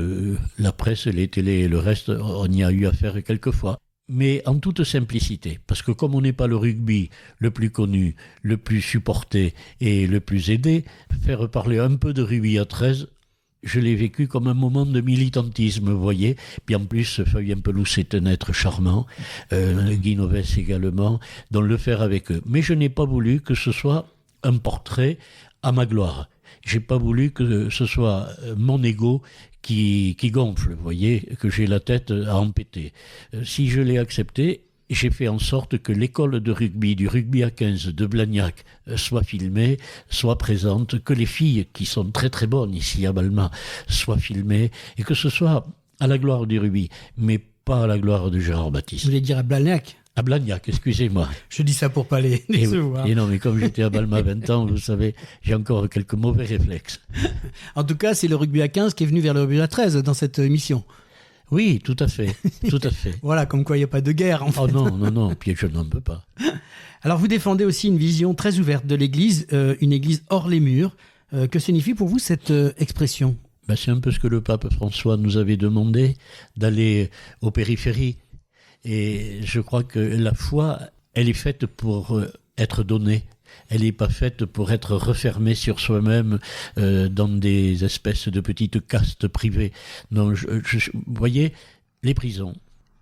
la presse, les télés et le reste, on y a eu affaire quelques fois. Mais en toute simplicité, parce que comme on n'est pas le rugby le plus connu, le plus supporté et le plus aidé, faire parler un peu de rugby à 13, je l'ai vécu comme un moment de militantisme, vous voyez. Puis en plus, Fabien Pelouse est un être charmant, Guy Novès également, donc le faire avec eux. Mais je n'ai pas voulu que ce soit un portrait à ma gloire. J'ai pas voulu que ce soit mon ego qui gonfle, vous voyez, que j'ai la tête à empêter. Si je l'ai accepté, j'ai fait en sorte que l'école de rugby, du rugby à 15 de Blagnac, soit filmée, soit présente, que les filles, qui sont très très bonnes ici à Balma, soient filmées, et que ce soit à la gloire du rugby, mais pas à la gloire de Gérard Baptiste. Vous voulez dire à Blagnac ? À Blagnac, excusez-moi. Je dis ça pour pas les décevoir. Et non, mais comme j'étais à Balma 20 ans, vous savez, j'ai encore quelques mauvais réflexes. En tout cas, c'est le rugby à 15 qui est venu vers le rugby à 13 dans cette émission. Oui, tout à fait, tout à fait. Voilà, comme quoi il n'y a pas de guerre en fait. Oh non, puis je n'en peux pas. Alors vous défendez aussi une vision très ouverte de l'Église, une Église hors les murs. Que signifie pour vous cette expression ? C'est un peu ce que le pape François nous avait demandé, d'aller aux périphéries. Et je crois que la foi, elle est faite pour être donnée. Elle n'est pas faite pour être refermée sur soi-même dans des espèces de petites castes privées. Non, vous voyez, les prisons,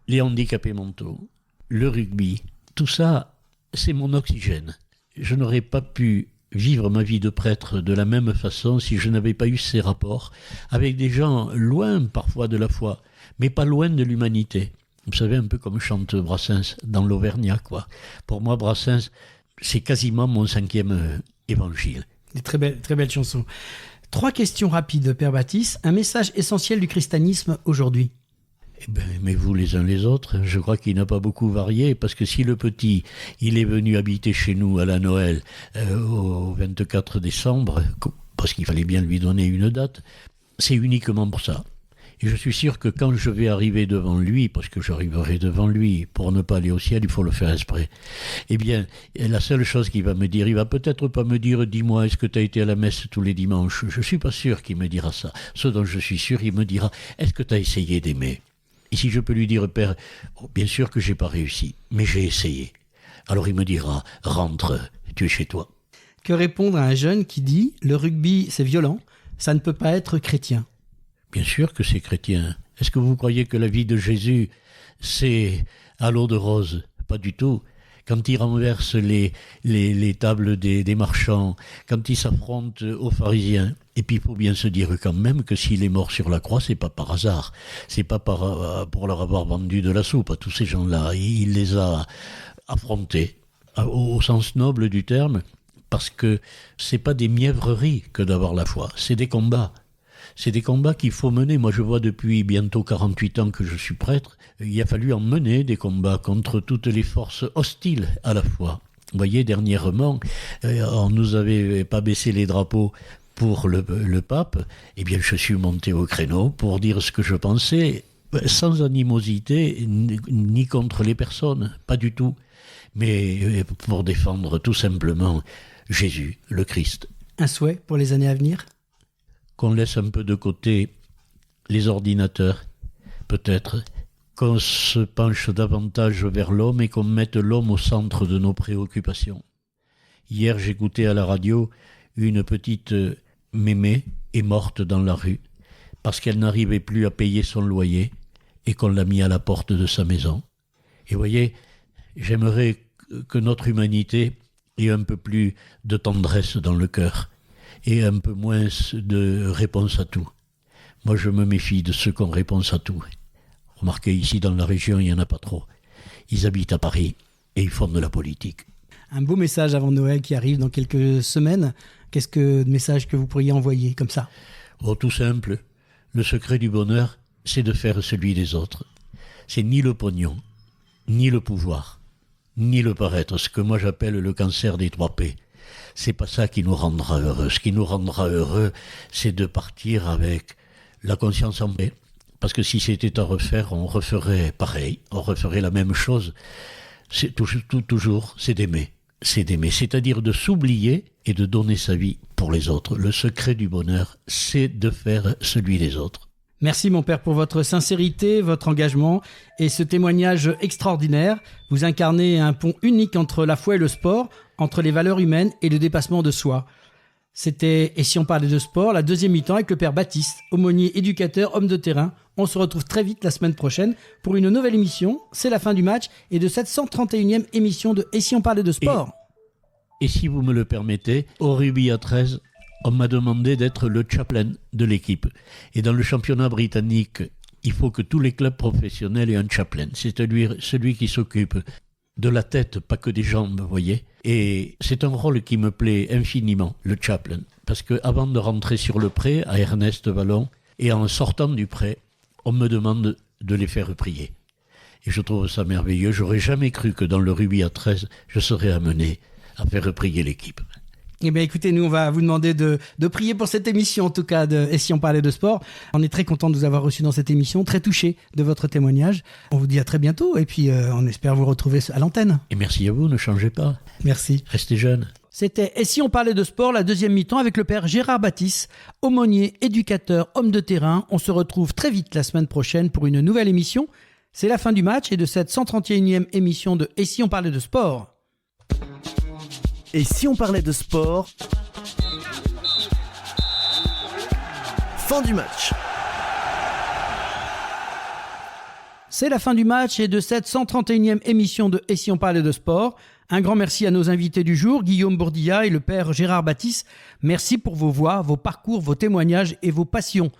les handicapés mentaux, le rugby, tout ça, c'est mon oxygène. Je n'aurais pas pu vivre ma vie de prêtre de la même façon si je n'avais pas eu ces rapports avec des gens loin parfois de la foi, mais pas loin de l'humanité. Vous savez, un peu comme chante Brassens dans l'Auvergnat, quoi. Pour moi, Brassens, c'est quasiment mon 5e évangile. Des très belles chansons. 3 questions rapides, Père Baptiste. Un message essentiel du christianisme aujourd'hui ? Aimez-vous les uns les autres. Je crois qu'il n'a pas beaucoup varié, parce que si le petit, il est venu habiter chez nous à la Noël au 24 décembre, parce qu'il fallait bien lui donner une date, c'est uniquement pour ça. Et je suis sûr que quand je vais arriver devant lui, parce que j'arriverai devant lui, pour ne pas aller au ciel, il faut le faire exprès. Eh bien, la seule chose qu'il va me dire, il va peut-être pas me dire, dis-moi, est-ce que tu as été à la messe tous les dimanches ? Je suis pas sûr qu'il me dira ça. Ce dont je suis sûr, il me dira, est-ce que tu as essayé d'aimer ? Et si je peux lui dire, Père, bien sûr que j'ai pas réussi, mais j'ai essayé. Alors il me dira, rentre, tu es chez toi. Que répondre à un jeune qui dit, le rugby c'est violent, ça ne peut pas être chrétien ? Bien sûr que c'est chrétien. Est-ce que vous croyez que la vie de Jésus c'est à l'eau de rose. Pas du tout. Quand ils renversent les tables des marchands, quand ils s'affrontent aux pharisiens. Et puis il faut bien se dire quand même que s'il est mort sur la croix, c'est pas par hasard. C'est pas pour leur avoir vendu de la soupe à tous ces gens-là. Il les a affrontés au sens noble du terme, parce que c'est pas des mièvreries que d'avoir la foi, c'est des combats. C'est des combats qu'il faut mener. Moi, je vois depuis bientôt 48 ans que je suis prêtre, il a fallu en mener des combats contre toutes les forces hostiles à la foi. Vous voyez, dernièrement, on nous avait pas baissé les drapeaux pour le pape. Eh bien, je suis monté au créneau pour dire ce que je pensais, sans animosité, ni contre les personnes, pas du tout, mais pour défendre tout simplement Jésus, le Christ. Un souhait pour les années à venir ? Qu'on laisse un peu de côté les ordinateurs, peut-être, qu'on se penche davantage vers l'homme et qu'on mette l'homme au centre de nos préoccupations. Hier, j'écoutais à la radio une petite mémé est morte dans la rue parce qu'elle n'arrivait plus à payer son loyer et qu'on l'a mis à la porte de sa maison. Et voyez, j'aimerais que notre humanité ait un peu plus de tendresse dans le cœur et un peu moins de réponse à tout. Moi, je me méfie de ceux qui ont réponse à tout. Remarquez, ici dans la région, il n'y en a pas trop. Ils habitent à Paris et ils font de la politique. Un beau message avant Noël qui arrive dans quelques semaines. Qu'est-ce que message que vous pourriez envoyer comme ça ? Oh, tout simple. Le secret du bonheur, c'est de faire celui des autres. C'est ni le pognon, ni le pouvoir, ni le paraître, ce que moi j'appelle le cancer des 3 P. C'est pas ça qui nous rendra heureux. Ce qui nous rendra heureux, c'est de partir avec la conscience en paix. Parce que si c'était à refaire, on referait pareil, on referait la même chose. C'est toujours, c'est d'aimer. C'est d'aimer, c'est-à-dire de s'oublier et de donner sa vie pour les autres. Le secret du bonheur, c'est de faire celui des autres. Merci mon père pour votre sincérité, votre engagement et ce témoignage extraordinaire. Vous incarnez un pont unique entre la foi et le sport, entre les valeurs humaines et le dépassement de soi. C'était Et si on parlait de sport, la deuxième mi-temps avec le père Baptiste, aumônier, éducateur, homme de terrain. On se retrouve très vite la semaine prochaine pour une nouvelle émission. C'est la fin du match et de cette 131e émission de Et si on parlait de sport. Et si vous me le permettez, au rugby à 13, on m'a demandé d'être le chaplain de l'équipe. Et dans le championnat britannique, il faut que tous les clubs professionnels aient un chaplain. C'est celui qui s'occupe de la tête, pas que des jambes, vous voyez. Et c'est un rôle qui me plaît infiniment, le chaplain. Parce qu'avant de rentrer sur le pré, à Ernest Vallon, et en sortant du pré, on me demande de les faire prier. Et je trouve ça merveilleux. J'aurais jamais cru que dans le rugby à 13, je serais amené à faire prier l'équipe. Eh bien écoutez, nous on va vous demander de prier pour cette émission en tout cas de Et si on parlait de sport. On est très content de vous avoir reçu dans cette émission, très touché de votre témoignage. On vous dit à très bientôt et puis on espère vous retrouver à l'antenne. Et merci à vous, ne changez pas. Merci. Restez jeunes. C'était Et si on parlait de sport, la deuxième mi-temps avec le père Gérard Baptiste, aumônier, éducateur, homme de terrain. On se retrouve très vite la semaine prochaine pour une nouvelle émission. C'est la fin du match et de cette 131e émission de Et si on parlait de sport. Et si on parlait de sport ? Fin du match. C'est la fin du match et de cette 131e émission de Et si on parlait de sport. Un grand merci à nos invités du jour, Guillaume Bourdillat et le père Gérard Baptiste. Merci pour vos voix, vos parcours, vos témoignages et vos passions.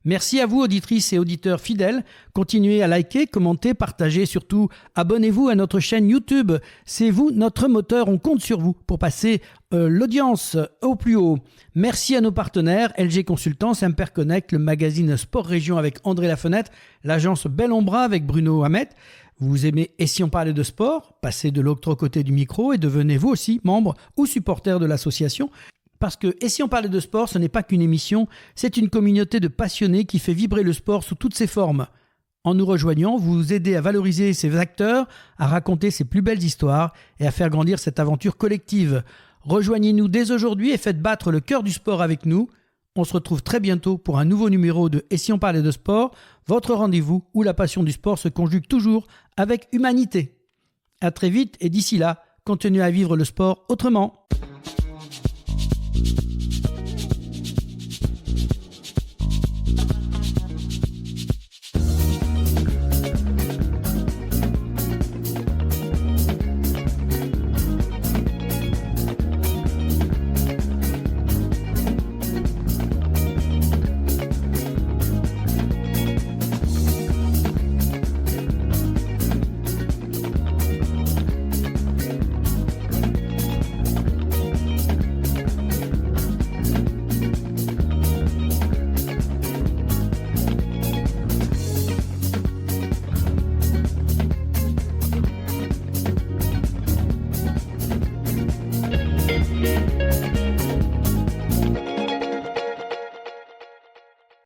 Merci à vous, auditrices et auditeurs fidèles. Continuez à liker, commenter, partager. Surtout, abonnez-vous à notre chaîne YouTube. C'est vous, notre moteur. On compte sur vous pour passer l'audience au plus haut. Merci à nos partenaires, LG Consultants, Imperconnect, le magazine Sport Région avec André Lafenêtre, l'agence Bellombra avec Bruno Hamet. Vous aimez Et si on parlait de sport ? Passez de l'autre côté du micro et devenez vous aussi membre ou supporter de l'association. Parce que Et si on parlait de sport, ce n'est pas qu'une émission, c'est une communauté de passionnés qui fait vibrer le sport sous toutes ses formes. En nous rejoignant, vous aidez à valoriser ces acteurs, à raconter ses plus belles histoires et à faire grandir cette aventure collective. Rejoignez-nous dès aujourd'hui et faites battre le cœur du sport avec nous. On se retrouve très bientôt pour un nouveau numéro de Et si on parlait de sport, votre rendez-vous où la passion du sport se conjugue toujours avec humanité. À très vite et d'ici là, continuez à vivre le sport autrement.